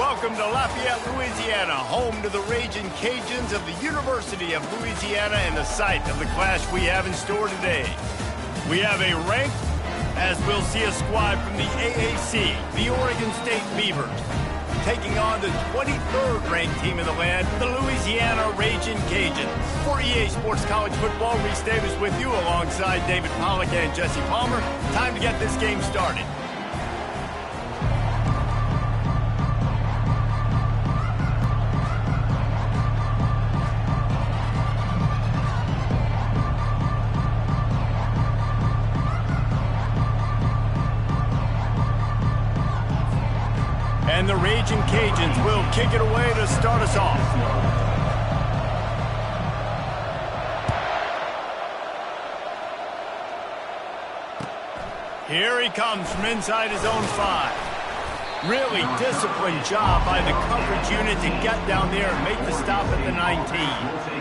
Welcome to Lafayette, Louisiana, home to the Raging Cajuns of the University of Louisiana and the site of the clash we have in store today. We have a ranked, as we'll see a squad from the AAC, the Oregon State Beavers, taking on the 23rd ranked team in the land, the Louisiana Raging Cajuns. For EA Sports College Football, Reese Davis with you alongside David Pollack and Jesse Palmer. Time to get this game started. And the Raging Cajuns will kick it away to start us off. Here he comes from inside his own 5. Really disciplined job by the coverage unit to get down there and make the stop at the 19.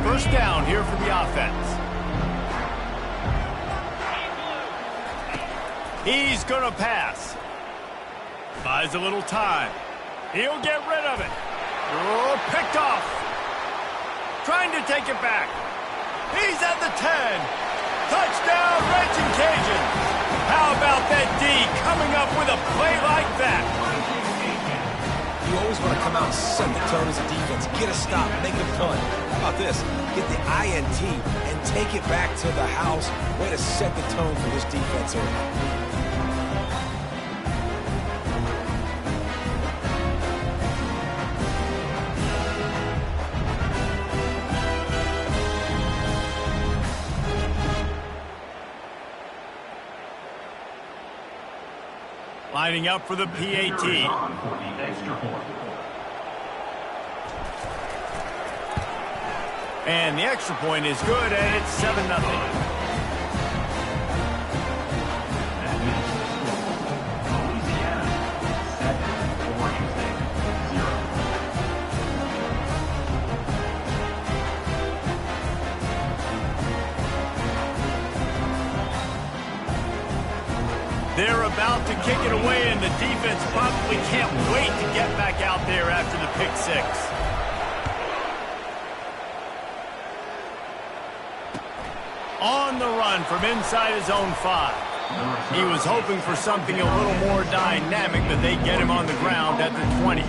First down here for the offense. He's going to pass. Buys a little time. He'll get rid of it. Oh, picked off. Trying to take it back. He's at the 10. Touchdown, Raging Cajuns. How about that D coming up with a play like that? You always want to come out and set the tone as a defense. Get a stop, make a punt. How about this? Get the INT and take it back to the house. Way to set the tone for this defense early. Lining up for the PAT. And the extra point is good, and it's 7-0. They're about to kick it away, and the defense probably can't wait to get back out there after the pick 6. On the run from inside his own 5. He was hoping for something a little more dynamic, but they get him on the ground at the 20.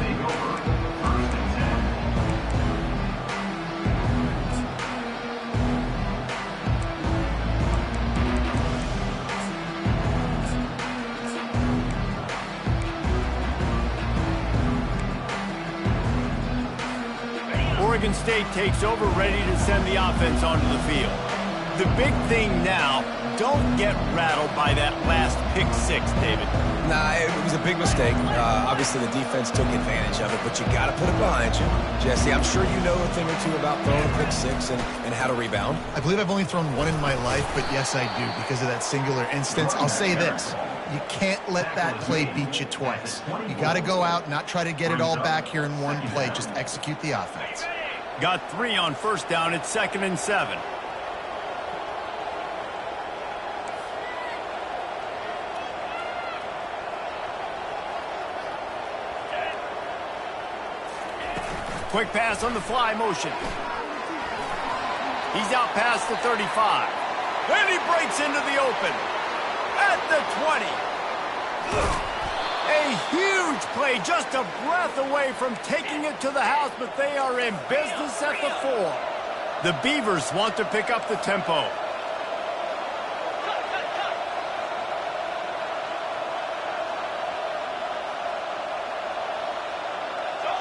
Oregon State takes over, ready to send the offense onto the field. The big thing now, don't get rattled by that last pick 6, David. Nah, it was a big mistake. Obviously, the defense took advantage of it, but you got to put it behind you. Jesse, I'm sure you know a thing or two about throwing a pick 6 and how to rebound. I believe I've only thrown one in my life, but yes, I do, because of that singular instance. I'll say this. You can't let that play beat you twice. You got to go out, not try to get it all back here in one play. Just execute the offense. Got 3 on first down. It's 2nd and 7. Quick pass on the fly motion. He's out past the 35. And he breaks into the open. At the 20. A huge play, just a breath away from taking it to the house, but they are in business at the 4. The Beavers want to pick up the tempo.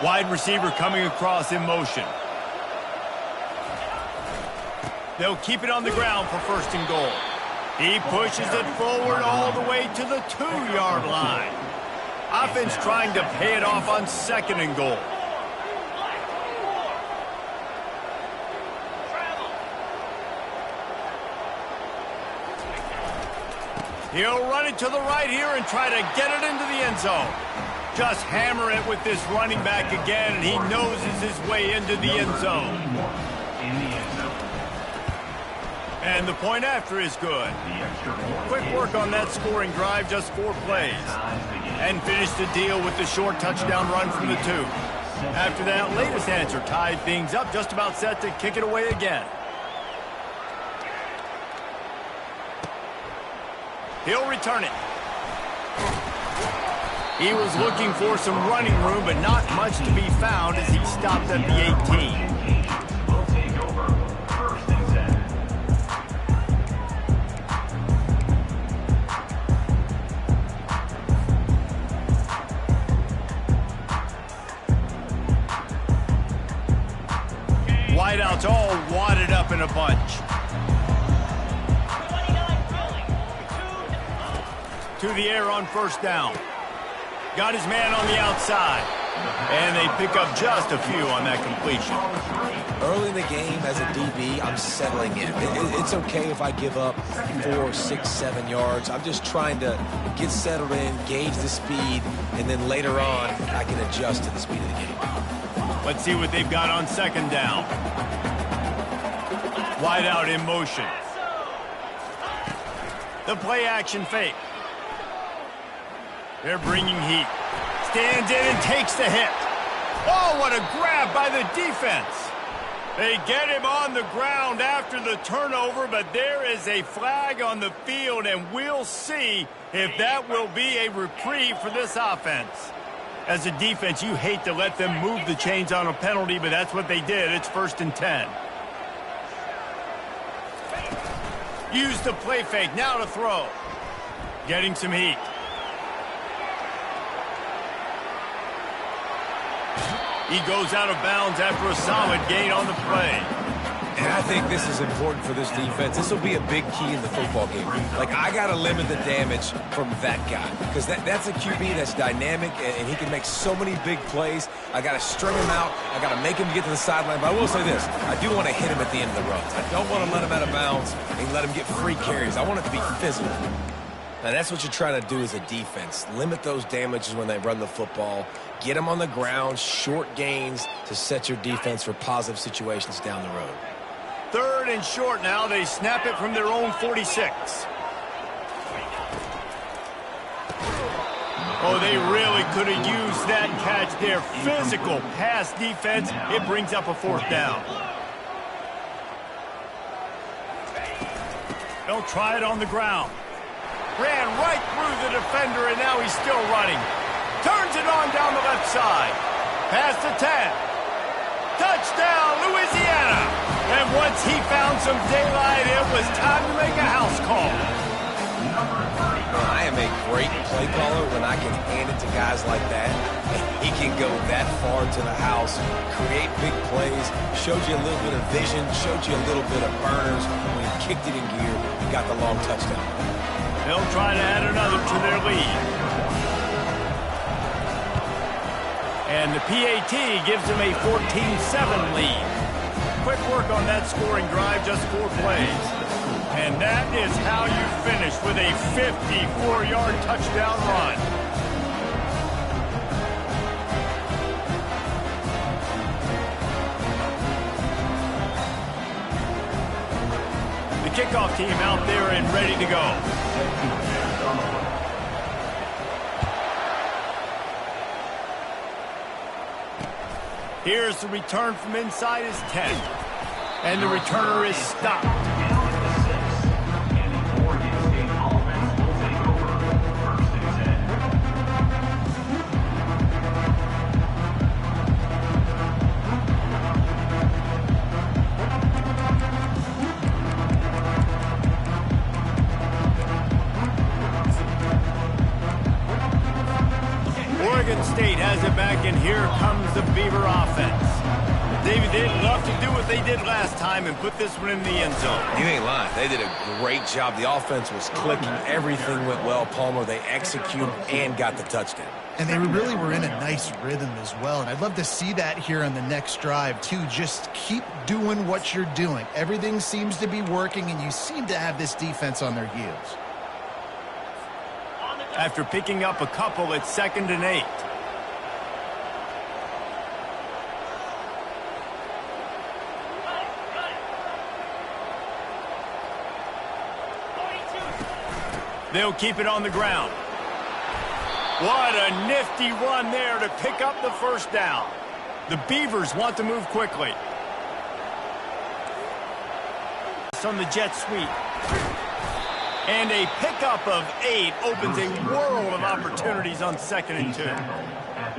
Wide receiver coming across in motion. They'll keep it on the ground for 1st and goal. He pushes it forward all the way to the 2-yard line. Offense trying to pay it off on 2nd and goal. He'll run it to the right here and try to get it into the end zone. Just hammer it with this running back again, and he noses his way into the end zone. And the point after is good. Quick work on that scoring drive, just 4 plays. And finished the deal with the short touchdown run from the 2. After that latest answer tied things up, just about set to kick it away again. He'll return it. He was looking for some running room, but not much to be found as he stopped at the 18. Wideouts all wadded up in a bunch. To the air on first down. Got his man on the outside. And they pick up just a few on that completion. Early in the game, as a DB, I'm settling in. It's okay if I give up 4, 6, 7 yards. I'm just trying to get settled in, gauge the speed, and then later on, I can adjust to the speed of the game. Let's see what they've got on second down. Wide out in motion. The play action fake. They're bringing heat. Stands in and takes the hit. Oh, what a grab by the defense. They get him on the ground after the turnover, but there is a flag on the field, and we'll see if that will be a reprieve for this offense. As a defense, you hate to let them move the chains on a penalty, but that's what they did. It's 1st and 10. Use the play fake. Now to throw. Getting some heat. He goes out of bounds after a solid gain on the play. And I think this is important for this defense. This will be a big key in the football game. Like, I got to limit the damage from that guy. Because that's a QB that's dynamic, and he can make so many big plays. I got to string him out. I got to make him get to the sideline. But I will say this. I do want to hit him at the end of the runs. I don't want to let him out of bounds and let him get free carries. I want it to be physical. Now, that's what you're trying to do as a defense. Limit those damages when they run the football. Get them on the ground, short gains to set your defense for positive situations down the road. 3rd and short now. They snap it from their own 46. Oh, they really could have used that catch there. Physical pass defense. It brings up a 4th down. They'll try it on the ground. Ran right through the defender, and now he's still running. Turns it on down the left side. Past the 10. Touchdown, Louisiana. And once he found some daylight, it was time to make a house call. I am a great play caller when I can hand it to guys like that. And he can go that far to the house, create big plays, showed you a little bit of vision, showed you a little bit of burners. When he kicked it in gear, he got the long touchdown. They'll try to add another to their lead. And the PAT gives them a 14-7 lead. Quick work on that scoring drive, just 4 plays. And that is how you finish with a 54-yard touchdown run. The kickoff team out there and ready to go. Here's the return from inside his 10. And the returner is stopped. Oregon State has it back, and here comes the Beaver offense. David, they'd love to do what they did last time and put this one in the end zone. You ain't lying. They did a great job. The offense was clicking. Everything went well. Palmer, they executed and got the touchdown. And they really were in a nice rhythm as well. And I'd love to see that here on the next drive, too. Just keep doing what you're doing. Everything seems to be working, and you seem to have this defense on their heels. After picking up a couple, it's 2nd and 8. They'll keep it on the ground. What a nifty run there to pick up the first down. The Beavers want to move quickly. On the jet sweep. And a pickup of 8 opens a world of opportunities on 2nd and 2.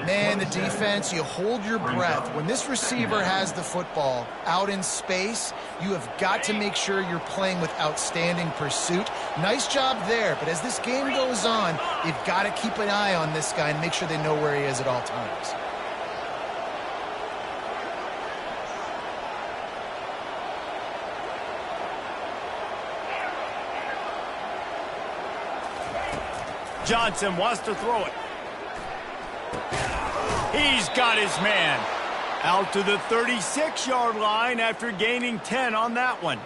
Man, the defense, you hold your breath. When this receiver has the football out in space, you have got to make sure you're playing with outstanding pursuit. Nice job there, but as this game goes on, you've got to keep an eye on this guy and make sure they know where he is at all times. Johnson wants to throw it. He's got his man. Out to the 36-yard line after gaining 10 on that one.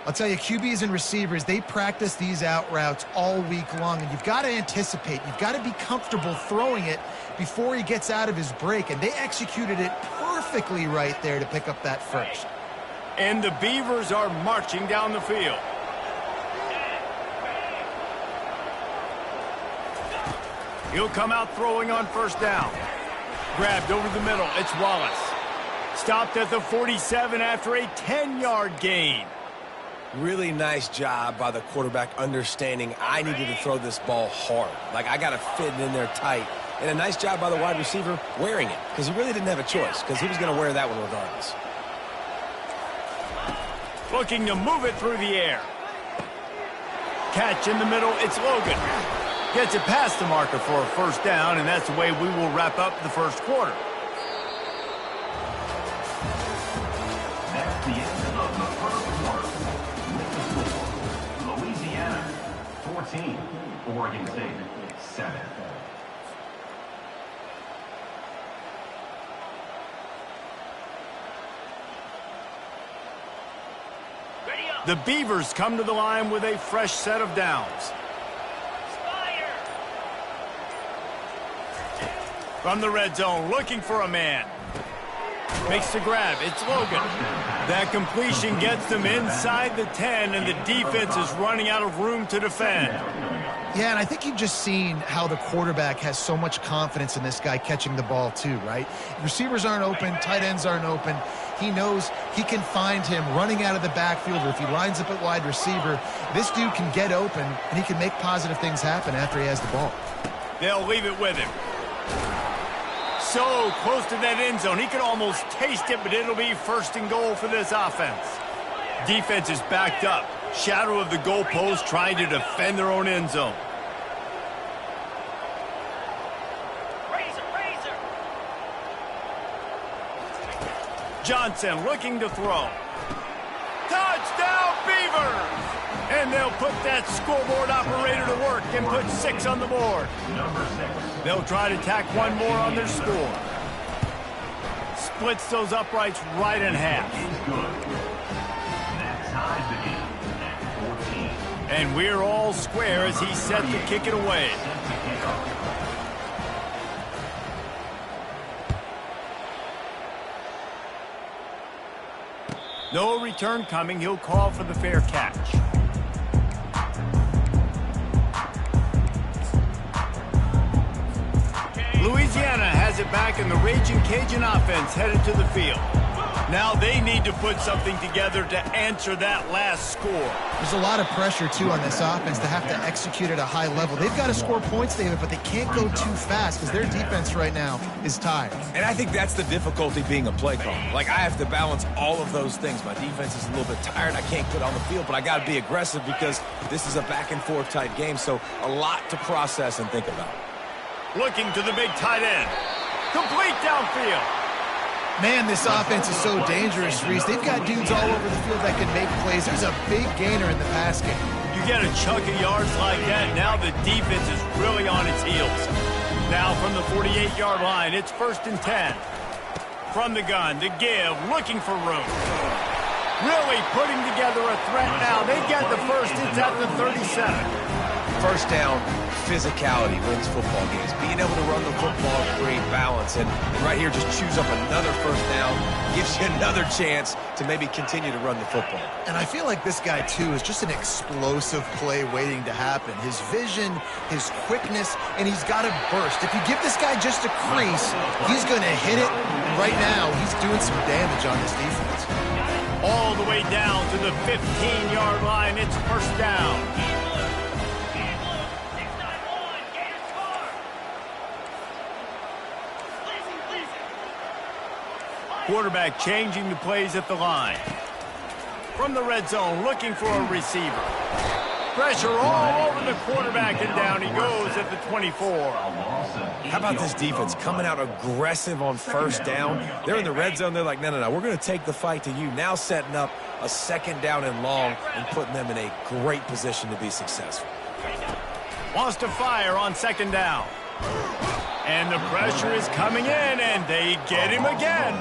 I'll tell you, QBs and receivers, they practice these out routes all week long, and you've got to anticipate. You've got to be comfortable throwing it before he gets out of his break, and they executed it perfectly right there to pick up that first. And the Beavers are marching down the field. He'll come out throwing on first down. Grabbed over the middle. It's Wallace. Stopped at the 47 after a 10-yard gain. Really nice job by the quarterback understanding I needed to throw this ball hard. Like, I got to fit it in there tight. And a nice job by the wide receiver wearing it, because he really didn't have a choice, because he was going to wear that one regardless. Looking to move it through the air. Catch in the middle. It's Logan. Gets it past the marker for a first down, and that's the way we will wrap up the first quarter. That's the end of the first quarter. With the score, Louisiana 14, Oregon State 7. The Beavers come to the line with a fresh set of downs. From the red zone, looking for a man. Makes the grab. It's Logan. That completion gets them inside the 10, and the defense is running out of room to defend. Yeah, and I think you've just seen how the quarterback has so much confidence in this guy catching the ball too, right? Receivers aren't open, tight ends aren't open. He knows he can find him running out of the backfield, or if he lines up at wide receiver, this dude can get open, and he can make positive things happen after he has the ball. They'll leave it with him. So close to that end zone. He could almost taste it, but it'll be first and goal for this offense. Defense is backed up. Shadow of the goalpost, trying to defend their own end zone. Johnson looking to throw. Touchdown, Beavers! And they'll put that scoreboard operator to work and put 6 on the board. They'll try to tack one more on their score. Splits those uprights right in half. And we're all square as he's set to kick it away. No return coming. He'll call for the fair catch. Louisiana has it back, and the Raging Cajun offense headed to the field. Now they need to put something together to answer that last score. There's a lot of pressure, too, on this offense to have to execute at a high level. They've got to score points, David, but they can't go too fast because their defense right now is tired. And I think that's the difficulty being a play caller. Like, I have to balance all of those things. My defense is a little bit tired. I can't get on the field, but I got to be aggressive because this is a back-and-forth type game, so a lot to process and think about. Looking to the big tight end. Complete downfield. Man, this offense is so dangerous, Reese. They've got dudes all over the field that can make plays. There's a big gainer in the pass game. You get a chunk of yards like that, now the defense is really on its heels. Now from the 48-yard line, it's 1st and 10. From the gun, to give, looking for room. Really putting together a threat now. They get the first, it's at the 37. first down, physicality wins football games. Being able to run the football, create balance, and right here just choose up another first down, gives you another chance to maybe continue to run the football. And I feel like this guy, too, is just an explosive play waiting to happen. His vision, his quickness, and he's got a burst. If you give this guy just a crease, he's going to hit it. And right now, he's doing some damage on this defense. All the way down to the 15-yard line. It's first down. Quarterback changing the plays at the line. From the red zone, looking for a receiver. Pressure all over the quarterback, and down he goes at the 24. How about this defense coming out aggressive on first down? They're in the red zone. They're like, no, we're going to take the fight to you. Now setting up a second down and long and putting them in a great position to be successful. Wants to fire on second down. And the pressure is coming in, and they get him again.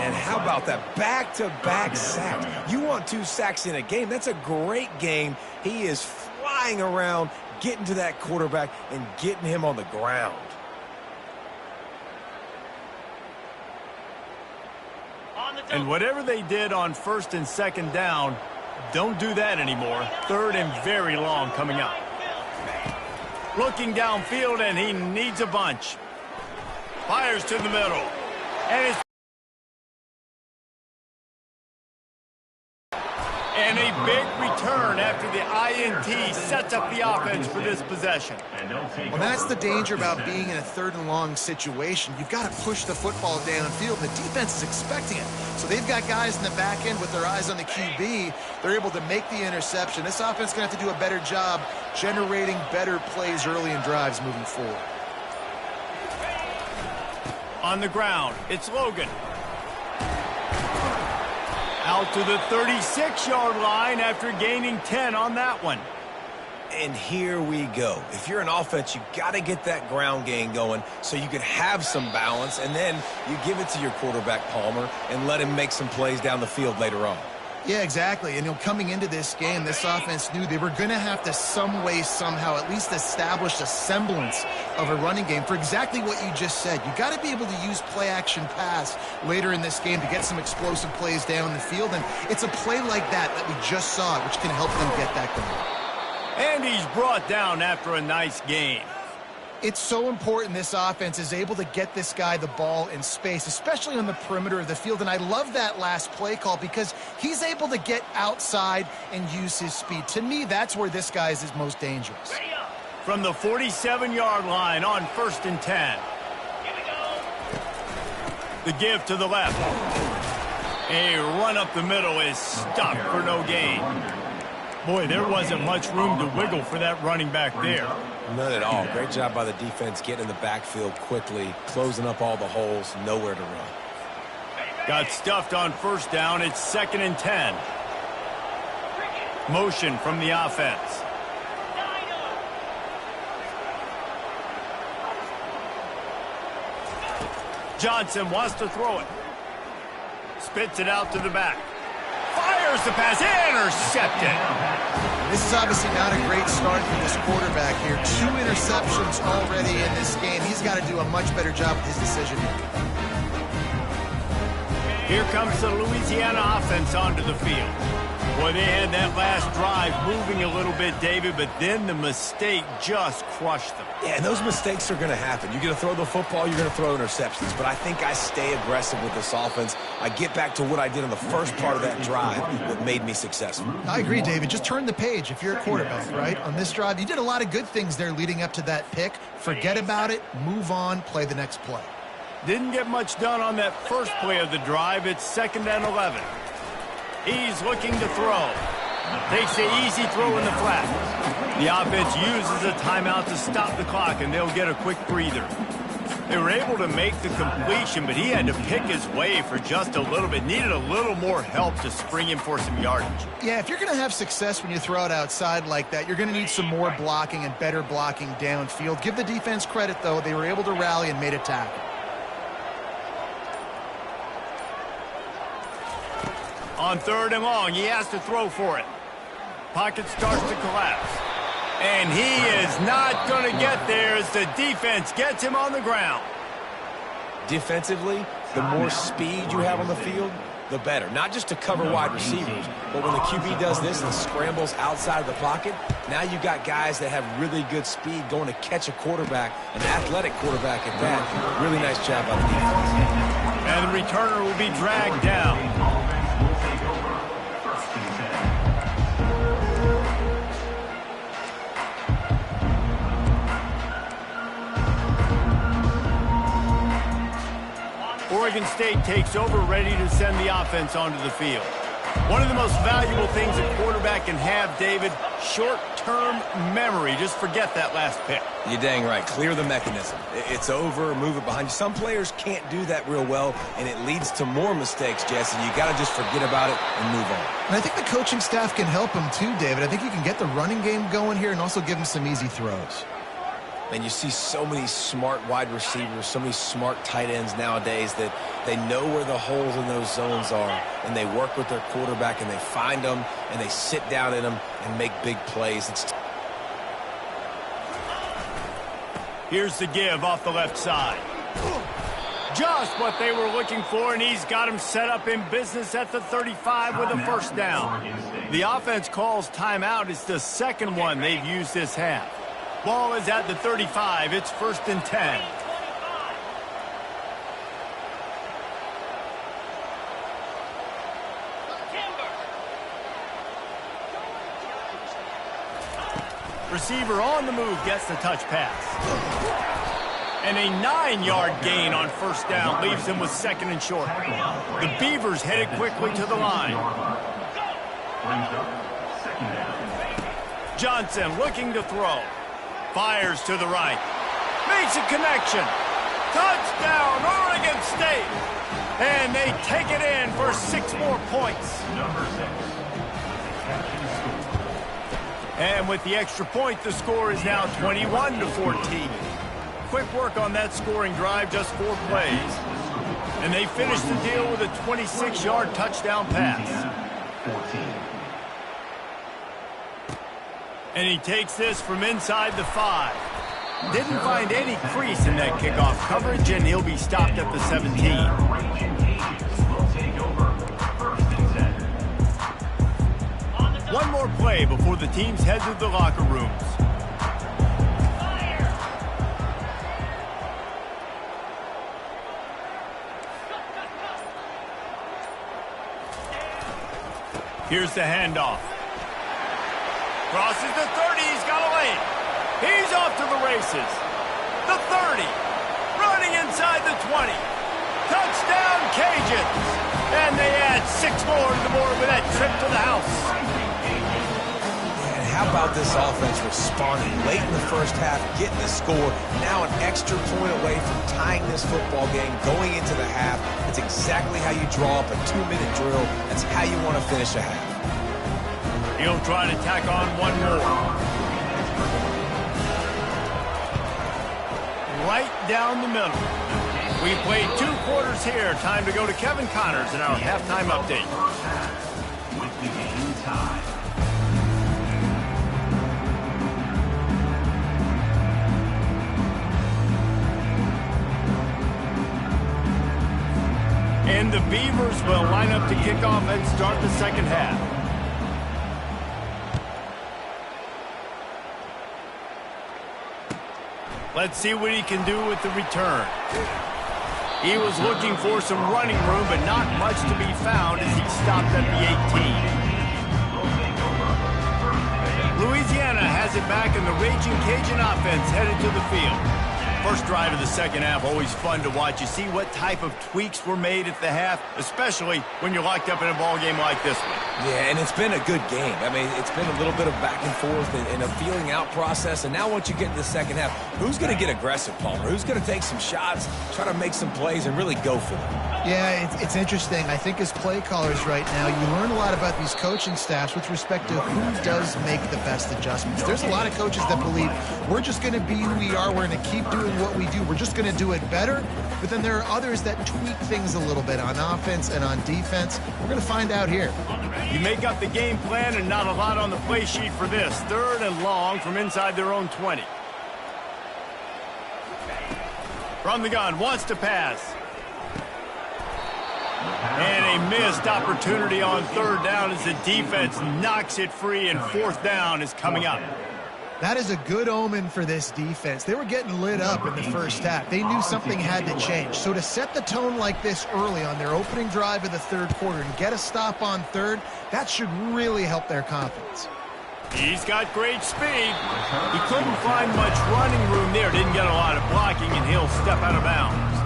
And how about that back-to-back sacks? You want 2 sacks in a game. That's a great game. He is flying around, getting to that quarterback and getting him on the ground. And whatever they did on first and second down, don't do that anymore. Third and very long coming up. Looking downfield, and he needs a bunch. Fires to the middle. And a big return after the INT sets up the offense for this possession. Well, that's the danger about being in a third and long situation. You've got to push the football downfield. The defense is expecting it. So they've got guys in the back end with their eyes on the QB. They're able to make the interception. This offense is going to have to do a better job generating better plays early in drives moving forward. On the ground, it's Logan. Out to the 36-yard line after gaining 10 on that one. And here we go. If you're an offense, you got to get that ground game going so you can have some balance, and then you give it to your quarterback, Palmer, and let him make some plays down the field later on. Yeah, exactly. And coming into this game, this offense knew they were going to have to some way, somehow, at least establish a semblance of a running game for exactly what you just said. You got to be able to use play-action pass later in this game to get some explosive plays down the field. And it's a play like that we just saw, which can help them get that going. And he's brought down after a nice game. It's so important this offense is able to get this guy the ball in space, especially on the perimeter of the field. And I love that last play call because he's able to get outside and use his speed. To me, that's where this guy is his most dangerous. From the 47-yard line on first and 10. The give to the left. A run up the middle is stopped for no gain. Boy, there wasn't much room to wiggle for that running back there. None at all. Great job by the defense getting in the backfield quickly, closing up all the holes, nowhere to run. Got stuffed on first down. It's second and 10. Motion from the offense. Johnson wants to throw it. Spits it out to the back. Fires the pass, intercepted. This is obviously not a great start for this quarterback here. 2 interceptions already in this game. He's got to do a much better job with his decision-making. Here comes the Louisiana offense onto the field. Boy, they had that last drive moving a little bit, David, but then the mistake just crushed them. Yeah, and those mistakes are going to happen. You're going to throw the football, you're going to throw interceptions. But I think I stay aggressive with this offense. I get back to what I did in the first part of that drive that made me successful. I agree, David. Just turn the page if you're a quarterback, right? On this drive, you did a lot of good things there leading up to that pick. Forget about it, move on, play the next play. Didn't get much done on that first play of the drive. It's second and 11. He's looking to throw. Takes the easy throw in the flat. The offense uses a timeout to stop the clock, and they'll get a quick breather. They were able to make the completion, but he had to pick his way for just a little bit. Needed a little more help to spring him for some yardage. Yeah, if you're going to have success when you throw it outside like that, you're going to need some more blocking and better blocking downfield. Give the defense credit, though. They were able to rally and made a tackle. On third and long, he has to throw for it. Pocket starts to collapse. And he is not going to get there as the defense gets him on the ground. Defensively, the more speed you have on the field, the better. Not just to cover wide receivers, but when the QB does this and scrambles outside of the pocket, now you've got guys that have really good speed going to catch a quarterback, an athletic quarterback at that. Really nice job by the defense. And the returner will be dragged down. Oregon State takes over, ready to send the offense onto the field. One of the most valuable things a quarterback can have, David, short-term memory. Just forget that last pick. You're dang right. Clear the mechanism. It's over, move it behind you. Some players can't do that real well, and it leads to more mistakes, Jesse. You got to just forget about it and move on. And I think the coaching staff can help him too, David. I think you can get the running game going here and also give him some easy throws. And you see so many smart wide receivers, so many smart tight ends nowadays that they know where the holes in those zones are, and they work with their quarterback, and they find them, and they sit down in them and make big plays. Here's the give off the left side. Just what they were looking for, and he's got him set up in business at the 35 with a first down. The offense calls timeout. It's the second one they've used this half. Ball is at the 35. It's 1st and 10. Receiver on the move gets the touch pass. And a 9-yard gain on first down leaves him with 2nd and short. The Beavers headed quickly to the line. Johnson looking to throw. Fires to the right. Makes a connection. Touchdown, Oregon State. And they take it in for 6 more points. And with the extra point, the score is now 21-14. Quick work on that scoring drive, just 4 plays. And they finish the deal with a 26-yard touchdown pass. 14. And he takes this from inside the 5. Didn't find any crease in that kickoff coverage, and he'll be stopped at the 17. One more play before the teams head to the locker rooms. Here's the handoff. Crosses the 30, he's got a lane. He's off to the races. The 30, running inside the 20. Touchdown, Cajuns. And they add 6 more to the board with that trip to the house. And how about this offense responding late in the first half, getting the score, now an extra point away from tying this football game, going into the half. It's exactly how you draw up a 2-minute drill. That's how you want to finish a half. He'll try to tack on one more. Right down the middle. We played 2 quarters here. Time to go to Kevin Connors in our halftime update. With the game tied. And the Beavers will line up to kick off and start the second half. Let's see what he can do with the return. He was looking for some running room, but not much to be found as he stopped at the 18. Louisiana has it back, and the Raging Cajun offense headed to the field. First drive of the second half, always fun to watch. You see what type of tweaks were made at the half, especially when you're locked up in a ball game like this one. Yeah, and it's been a good game. I mean, it's been a little bit of back and forth and a feeling out process. And now once you get to the second half, who's going to get aggressive, Palmer? Who's going to take some shots, try to make some plays, and really go for them? Yeah, it's interesting. I think as play callers right now, you learn a lot about these coaching staffs with respect to who does make the best adjustments. There's a lot of coaches that believe we're just going to be who we are. We're going to keep doing what we do. We're just going to do it better. But then there are others that tweak things a little bit on offense and on defense. We're going to find out here. You make up the game plan and not a lot on the play sheet for this. 3rd and long from inside their own 20. From the gun, wants to pass. And a missed opportunity on 3rd down as the defense knocks it free, and 4th down is coming up. That is a good omen for this defense. They were getting lit up in the first half. They knew something had to change. So to set the tone like this early on their opening drive of the 3rd quarter and get a stop on 3rd, that should really help their confidence. He's got great speed. He couldn't find much running room there. Didn't get a lot of blocking, and he'll step out of bounds.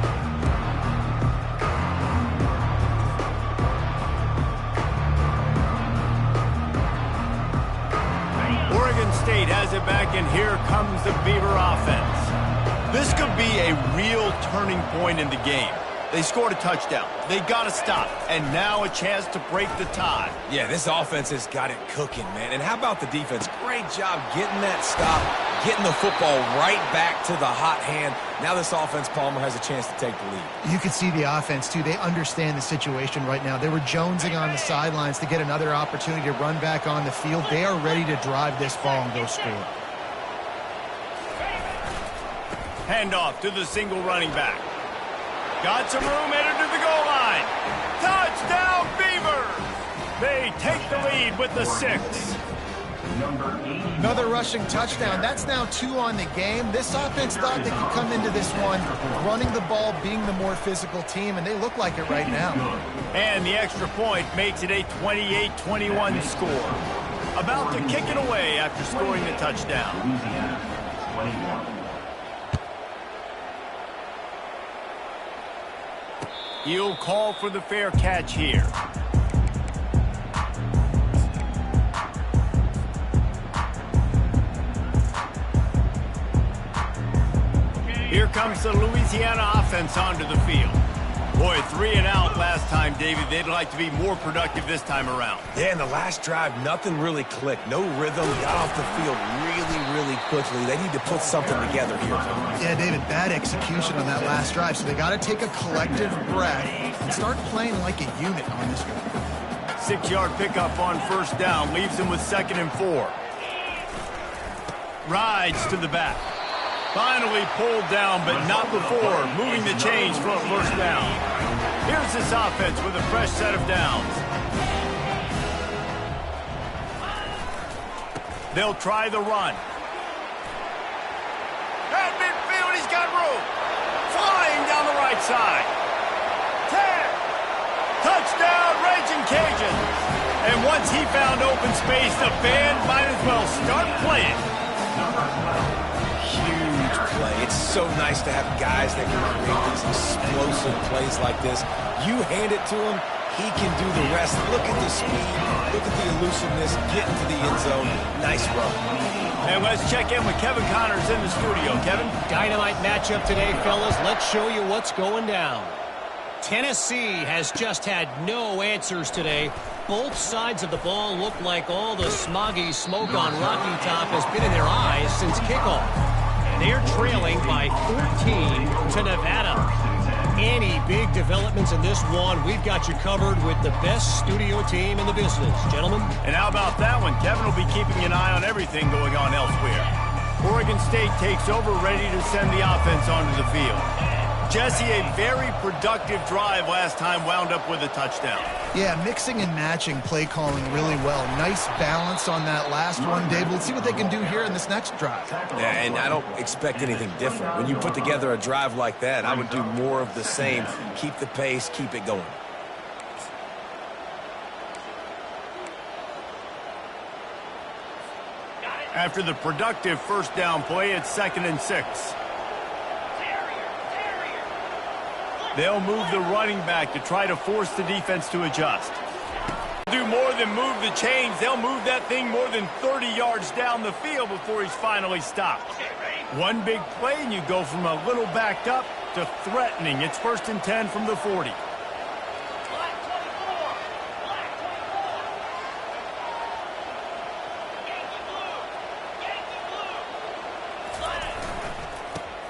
Oregon State has it back, and here comes the Beaver offense. This could be a real turning point in the game. They scored a touchdown. They got to stop, and now a chance to break the tie. Yeah, this offense has got it cooking, man. And how about the defense? Great job getting that stop, getting the football right back to the hot hand. Now this offense, Palmer, has a chance to take the lead. You can see the offense, too. They understand the situation right now. They were jonesing on the sidelines to get another opportunity to run back on the field. They are ready to drive this ball and go score. Handoff to the single running back. Got some room, headed to the goal line. Touchdown, Beavers! They take the lead with the 6. Another rushing touchdown. That's now 2 on the game. This offense thought they could come into this one running the ball, being the more physical team, and they look like it right now. And the extra point makes it a 28-21 score. About to kick it away after scoring the touchdown. Louisiana, 21. He'll call for the fair catch here. Here comes the Louisiana offense onto the field. Boy, 3 and out last time, David. They'd like to be more productive this time around. Yeah, in the last drive, nothing really clicked. No rhythm, got off the field really quickly. They need to put something together here. Yeah, David, bad execution on that last drive, so they got to take a collective breath and start playing like a unit on this drive. 6-yard pickup on 1st down, leaves them with 2nd and 4. Rides to the back. Finally pulled down, but not before moving the chains for a 1st down. Here's this offense with a fresh set of downs. They'll try the run. At midfield, he's got room. Flying down the right side. 10. Touchdown, Raging Cajuns. And once he found open space, the band might as well start playing. Huge play. It's so nice to have guys that can create these explosive plays like this. You hand it to him, he can do the rest. Look at the speed, look at the elusiveness, get into the end zone. Nice run. And let's check in with Kevin Connors in the studio. Kevin? Dynamite matchup today, fellas. Let's show you what's going down. Tennessee has just had no answers today. Both sides of the ball look like all the smoggy smoke on Rocky Top has been in their eyes since kickoff. And they're trailing by 14 to Nevada. Any big developments in this one, we've got you covered with the best studio team in the business, gentlemen. And how about that one? Kevin will be keeping an eye on everything going on elsewhere. Oregon State takes over, ready to send the offense onto the field. Jesse, a very productive drive last time, wound up with a touchdown. Yeah, mixing and matching play calling really well. Nice balance on that last one, Dave. Let's see what they can do here in this next drive. Yeah, and I don't expect anything different. When you put together a drive like that, I would do more of the same. Keep the pace, keep it going. After the productive 1st down play, it's 2nd and 6. They'll move the running back to try to force the defense to adjust. Do more than move the chains. They'll move that thing more than 30 yards down the field before he's finally stopped. One big play, and you go from a little backed up to threatening. It's 1st and 10 from the 40.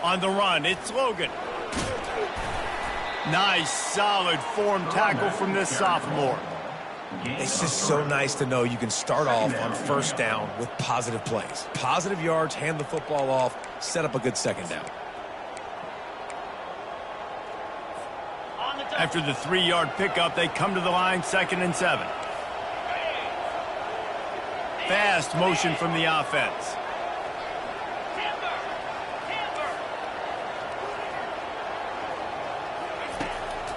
On the run, it's Logan. Nice, solid form tackle from this sophomore. It's just so nice to know you can start off on first down with positive plays. Positive yards, hand the football off, set up a good second down. After the 3-yard pickup, they come to the line, 2nd and 7. Fast motion from the offense.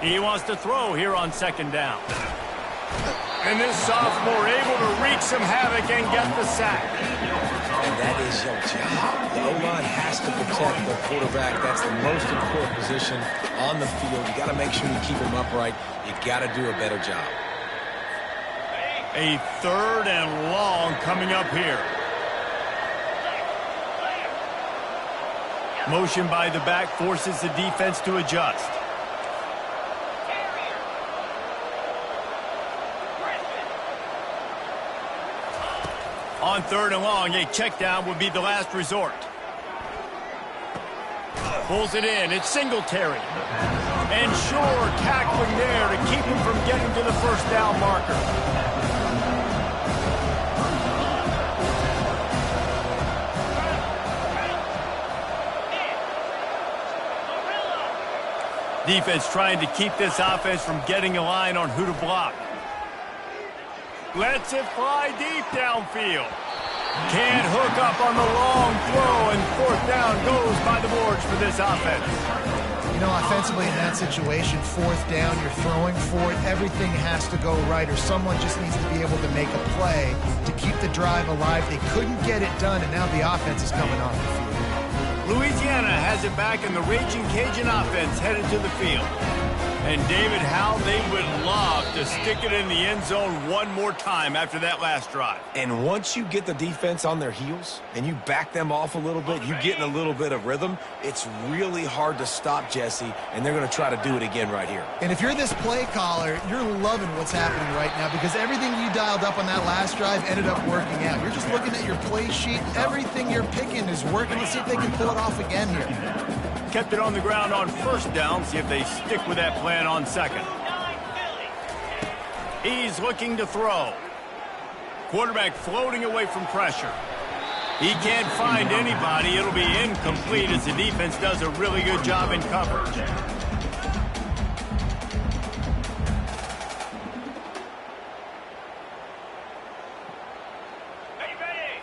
He wants to throw here on 2nd down. And this sophomore able to wreak some havoc and get the sack. And that is your job. The O-line has to protect the quarterback. That's the most important position on the field. You got to make sure you keep him upright. You got to do a better job. A 3rd and long coming up here. Motion by the back forces the defense to adjust. On 3rd and long, a check down would be the last resort. Pulls it in. It's Singletary. And sure, tackling there to keep him from getting to the first down marker. Defense trying to keep this offense from getting a line on who to block. Lets it fly deep downfield. Can't hook up on the long throw, and 4th down goes by the boards for this offense. You know, offensively in that situation, 4th down, you're throwing for it. Everything has to go right, or someone just needs to be able to make a play to keep the drive alive. They couldn't get it done, and now the offense is coming off the field. Louisiana has it back, and the Raging Cajun offense headed to the field. And David, how they would love to stick it in the end zone one more time after that last drive. And once you get the defense on their heels and you back them off a little bit, you get in a little bit of rhythm, it's really hard to stop Jesse, and they're going to try to do it again right here. And if you're this play caller, you're loving what's happening right now because everything you dialed up on that last drive ended up working out. You're just looking at your play sheet. Everything you're picking is working. Let's see if they can pull it off again here. Kept it on the ground on 1st down. See if they stick with that plan on 2nd. He's looking to throw. Quarterback floating away from pressure. He can't find anybody. It'll be incomplete as the defense does a really good job in coverage.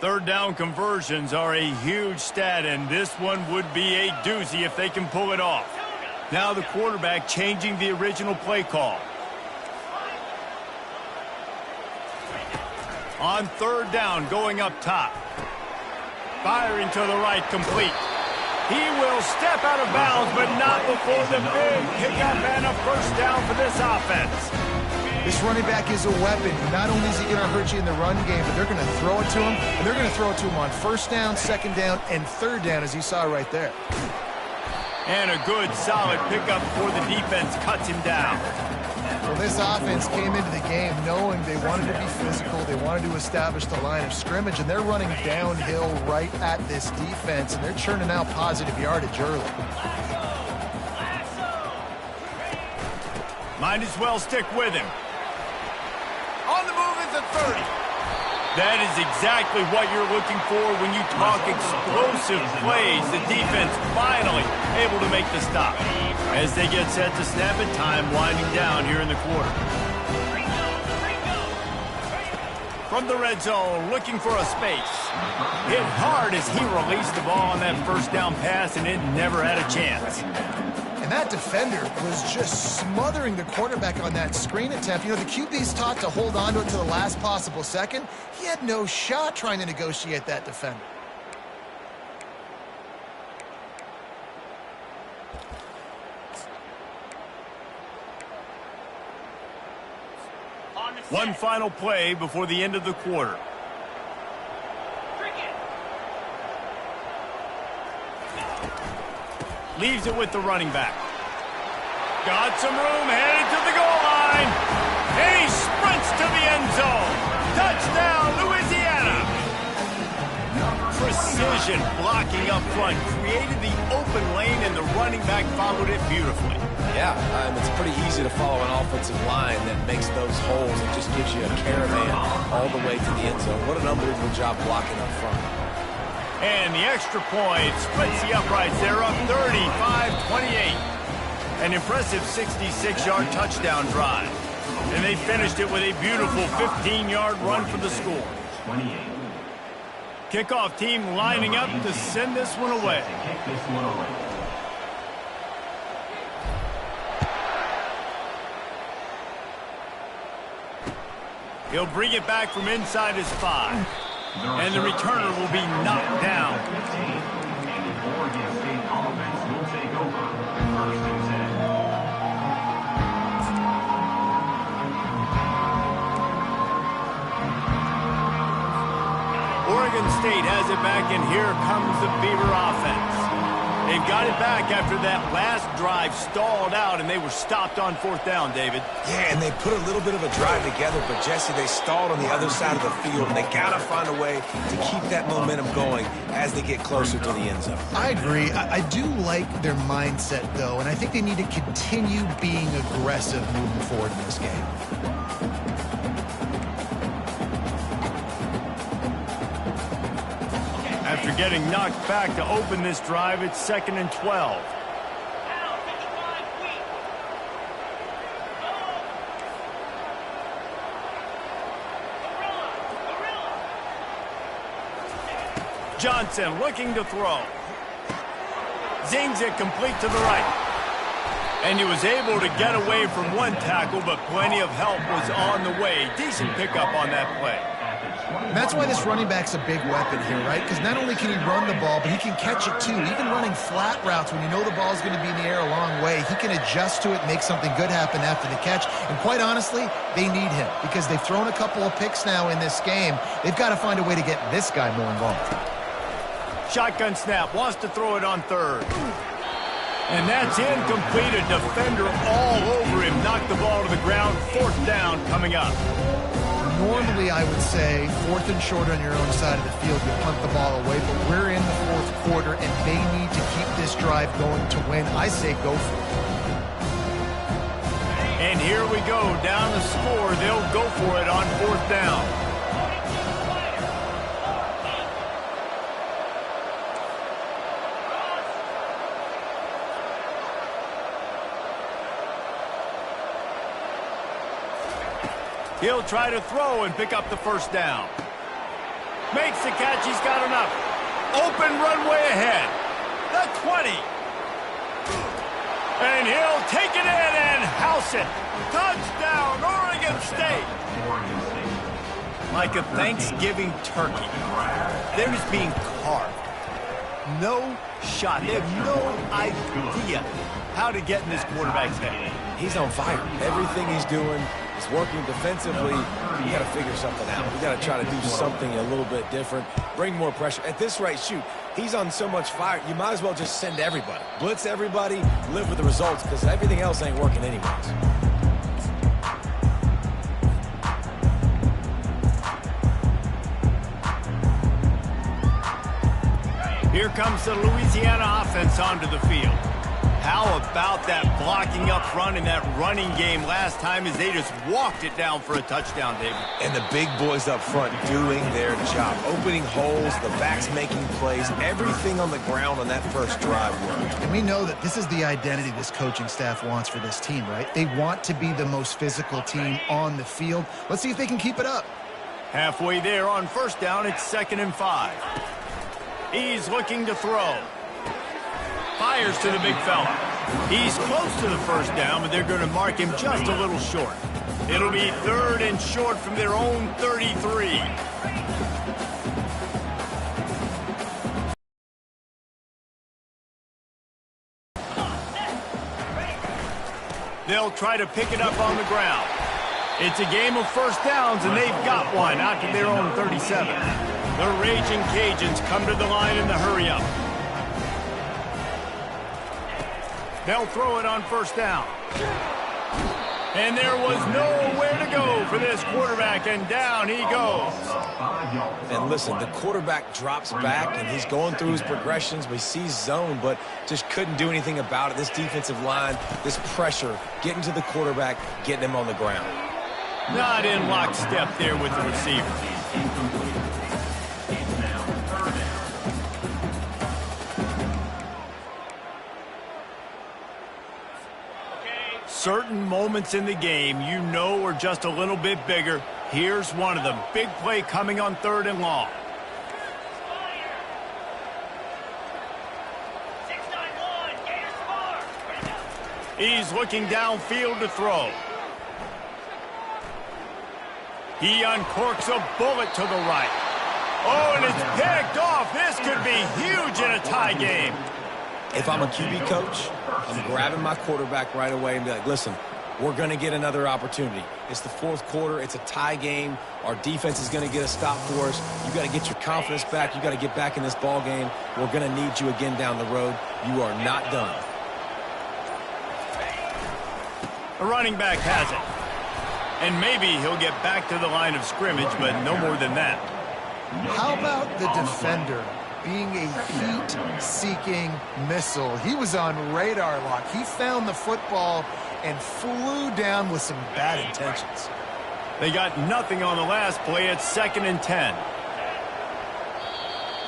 Third down conversions are a huge stat, and this one would be a doozy if they can pull it off. Now the quarterback changing the original play call. On 3rd down, going up top. Firing to the right, complete. He will step out of bounds, but not before the big pickup and a 1st down for this offense. This running back is a weapon. Not only is he going to hurt you in the run game, but they're going to throw it to him, and they're going to throw it to him on 1st down, 2nd down, and 3rd down, as you saw right there. And a good, solid pickup before the defense cuts him down. Well, this offense came into the game knowing they wanted to be physical, they wanted to establish the line of scrimmage, and they're running downhill right at this defense, and they're churning out positive yardage early. Might as well stick with him. On the move is a 30. That is exactly what you're looking for when you talk explosive plays. The defense finally able to make the stop. As they get set to snap it, time winding down here in the quarter. From the red zone, looking for a space. Hit hard as he released the ball on that 1st down pass, and it never had a chance. And that defender was just smothering the quarterback on that screen attempt. You know, the QB's taught to hold on to it to the last possible second. He had no shot trying to negotiate that defender. One final play before the end of the quarter. Leaves it with the running back. Got some room, headed to the goal line. And he sprints to the end zone. Touchdown, Louisiana. precision blocking up front created the open lane, and the running back followed it beautifully. Yeah, it's pretty easy to follow an offensive line that makes those holes and just gives you a caravan all the way to the end zone. What an unbelievable job blocking up front. And the extra point splits the uprights. They're up 35-28. An impressive 66-yard touchdown drive. And they finished it with a beautiful 15-yard run for the score. 28. Kickoff team lining up to send this one away. Kick this one away. He'll bring it back from inside his 5. And the returner will be knocked down. 15. And the Oregon State offense will take over. First and 10. Oregon State has it back, and here comes the Beaver offense. They've got it back after that last drive stalled out, and they were stopped on 4th down, David. Yeah, and they put a little bit of a drive together, but Jesse, they stalled on the other side of the field, and they got to find a way to keep that momentum going as they get closer to the end zone. I agree. I do like their mindset, though, and I think they need to continue being aggressive moving forward in this game. After getting knocked back to open this drive, it's 2nd and 12. Johnson looking to throw. Zings it complete to the right. And he was able to get away from one tackle, but plenty of help was on the way. Decent pickup on that play. And that's why this running back's a big weapon here, right? Because not only can he run the ball, but he can catch it too. Even running flat routes when you know the ball's going to be in the air a long way, he can adjust to it, make something good happen after the catch. And quite honestly, they need him because they've thrown a couple of picks now in this game. They've got to find a way to get this guy more involved. Shotgun snap, wants to throw it on 3rd. And that's incomplete. A defender all over him. Knocked the ball to the ground. 4th down coming up. Normally, I would say 4th and short on your own side of the field, you punt the ball away, but we're in the 4th quarter, and they need to keep this drive going to win. I say go for it. And here we go. Down the score. They'll go for it on 4th down. He'll try to throw and pick up the 1st down. Makes the catch. He's got enough. Open runway ahead. The 20. And he'll take it in and house it. Touchdown, Oregon State. Like a Thanksgiving turkey. They're just being carved. No shot. They have no idea how to get in this quarterback's head. He's on fire. Everything he's doing is working defensively. You got to figure something out. We got to try to do something a little bit different. Bring more pressure. At this rate, shoot, he's on so much fire, you might as well just send everybody. Blitz everybody, live with the results, because everything else ain't working anyways. Here comes the Louisiana offense onto the field. How about that blocking up front in that running game last time as they just walked it down for a touchdown, David? And the big boys up front doing their job. Opening holes, the backs making plays, everything on the ground on that first drive worked. And we know that this is the identity this coaching staff wants for this team, right? They want to be the most physical team on the field. Let's see if they can keep it up. Halfway there on 1st down, it's 2nd and 5. He's looking to throw. Fires to the big fella. He's close to the 1st down, but they're going to mark him just a little short. It'll be 3rd and short from their own 33. They'll try to pick it up on the ground. It's a game of 1st downs, and they've got one out to their own 37. The Raging Cajuns come to the line in the hurry-up. They'll throw it on 1st down. And there was nowhere to go for this quarterback, and down he goes. 5 yards. And listen, the quarterback drops back, and he's going through his progressions. We see zone, but just couldn't do anything about it. This defensive line, this pressure, getting to the quarterback, getting him on the ground. Not in lockstep there with the receiver. Incomplete. It's now 3rd down. Certain moments in the game you know are just a little bit bigger. Here's one of them. Big play coming on 3rd and long. He's looking downfield to throw. He uncorks a bullet to the right. Oh, and it's picked off. This could be huge in a tie game. If I'm a QB coach, I'm grabbing my quarterback right away and be like, listen, we're going to get another opportunity. It's the 4th quarter. It's a tie game. Our defense is going to get a stop for us. You got to get your confidence back. You got to get back in this ball game. We're going to need you again down the road. You are not done. The running back has it. And maybe he'll get back to the line of scrimmage, but no more than that. How about the defender being a heat-seeking missile? He was on radar lock. He found the football and flew down with some bad intentions. They got nothing on the last play. It's 2nd and 10.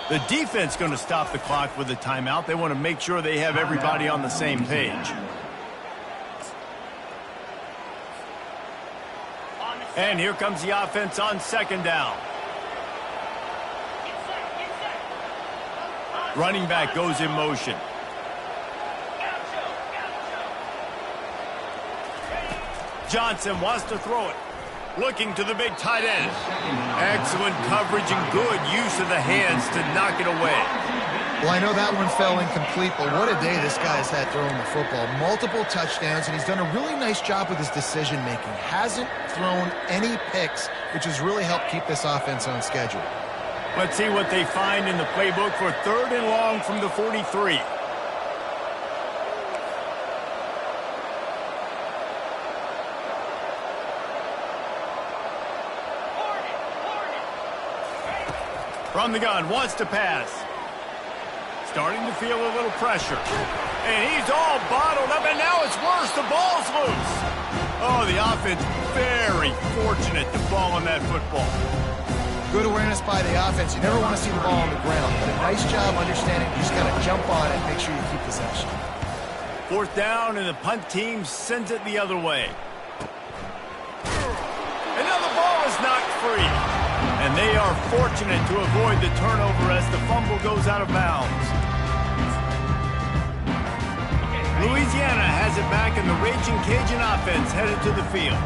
The defense going to stop the clock with a timeout. They want to make sure they have everybody on the same page. And here comes the offense on 2nd down. Running back goes in motion. Johnson wants to throw it. Looking to the big tight end. Excellent coverage and good use of the hands to knock it away. Well, I know that one fell incomplete, but what a day this guy's had throwing the football. Multiple touchdowns, and he's done a really nice job with his decision-making. Hasn't thrown any picks, which has really helped keep this offense on schedule. Let's see what they find in the playbook for 3rd and long from the 43. From the gun, wants to pass. Starting to feel a little pressure. And he's all bottled up, and now it's worse. The ball's loose. Oh, the offense very fortunate to fall on that football. Good awareness by the offense. You never want to see the ball on the ground, but a nice job understanding you just got to jump on it and make sure you keep possession. 4th down, and the punt team sends it the other way. And now the ball is knocked free. And they are fortunate to avoid the turnover as the fumble goes out of bounds. Louisiana has it back, and the Raging Cajun offense headed to the field.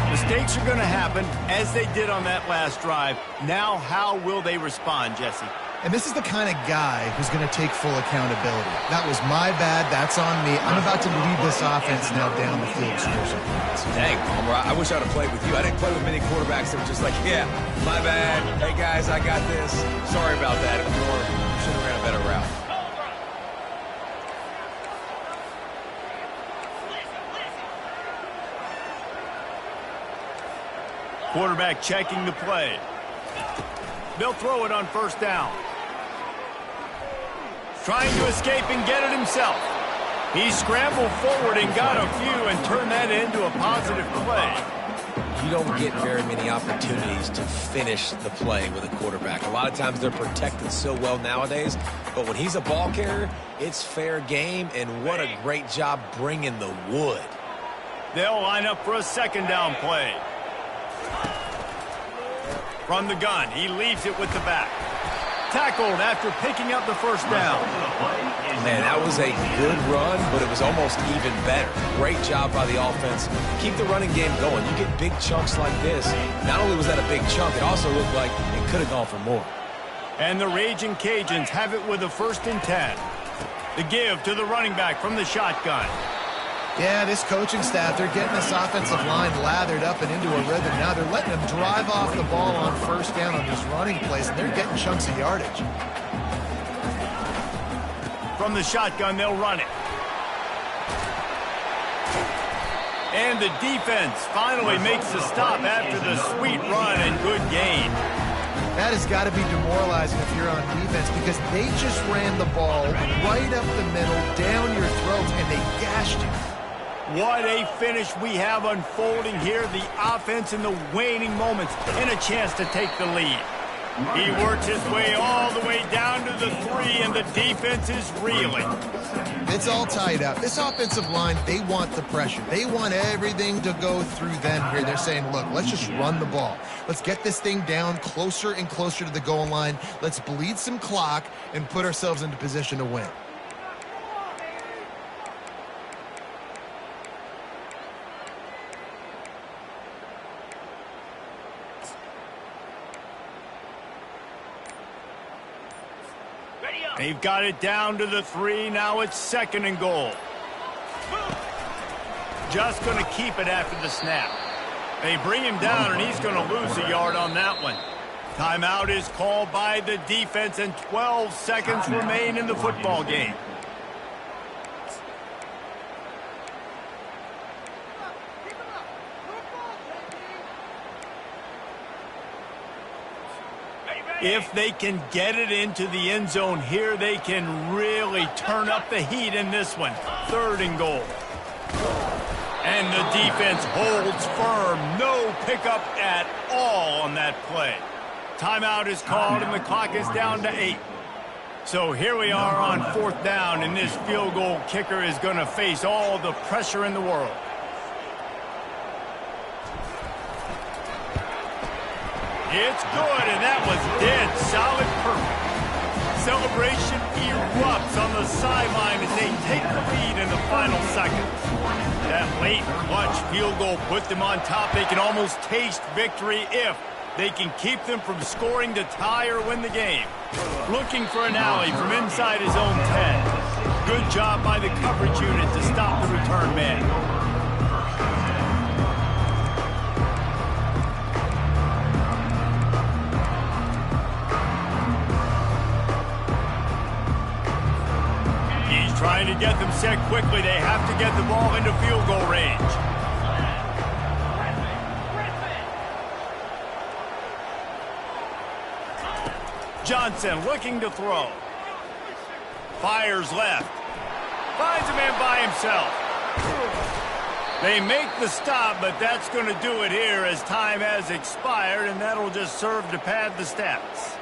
Mistakes are going to happen, as they did on that last drive. Now, how will they respond, Jesse? And this is the kind of guy who's going to take full accountability. That was my bad. That's on me. I'm about to lead this offense now down the field. Dang, Palmer, I wish I would have played with you. I didn't play with many quarterbacks that were just like, yeah, my bad. Hey, guys, I got this. Sorry about that. It was more, should have ran a better route. Quarterback checking the play. They'll throw it on 1st down. Trying to escape and get it himself. He scrambled forward and got a few and turned that into a positive play. You don't get very many opportunities to finish the play with a quarterback. A lot of times they're protected so well nowadays, but when he's a ball carrier, it's fair game, and what a great job bringing the wood. They'll line up for a 2nd down play. From the gun, he leaves it with the back. Tackled after picking up the 1st down. Man, that was a good run, but it was almost even better. Great job by the offense. Keep the running game going. You get big chunks like this. Not only was that a big chunk, it also looked like it could have gone for more. And the Raging Cajuns have it with a 1st and 10. The give to the running back from the shotgun. Yeah, this coaching staff, they're getting this offensive line lathered up and into a rhythm. Now they're letting them drive off the ball on 1st down on these running plays, and they're getting chunks of yardage. From the shotgun, they'll run it. And the defense finally makes the stop after the sweet run and good gain. That has got to be demoralizing if you're on defense because they just ran the ball right up the middle, down your throat, and they gashed you. What a finish we have unfolding here. The offense in the waning moments and a chance to take the lead. He works his way all the way down to the 3, and the defense is reeling. It's all tied up. This offensive line, they want the pressure. They want everything to go through them here. They're saying, look, let's just run the ball. Let's get this thing down closer and closer to the goal line. Let's bleed some clock and put ourselves into position to win. They've got it down to the 3. Now it's 2nd and goal. Just going to keep it after the snap. They bring him down, and he's going to lose a yard on that one. Timeout is called by the defense, and 12 seconds remain in the football game. If they can get it into the end zone here, they can really turn up the heat in this one. 3rd and goal. And the defense holds firm. No pickup at all on that play. Timeout is called, and the clock is down to 8. So here we are on 4th down, and this field goal kicker is going to face all the pressure in the world. It's good, and that was dead solid perfect. Celebration erupts on the sideline as they take the lead in the final seconds. That late clutch field goal put them on top. They can almost taste victory if they can keep them from scoring to tie or win the game. Looking for an alley from inside his own 10. Good job by the coverage unit to stop the return man. Trying to get them set quickly. They have to get the ball into field goal range. Johnson looking to throw. Fires left. Finds a man by himself. They make the stop, but that's going to do it here as time has expired, and that'll just serve to pad the stats.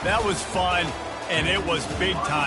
That was fun, and it was big time.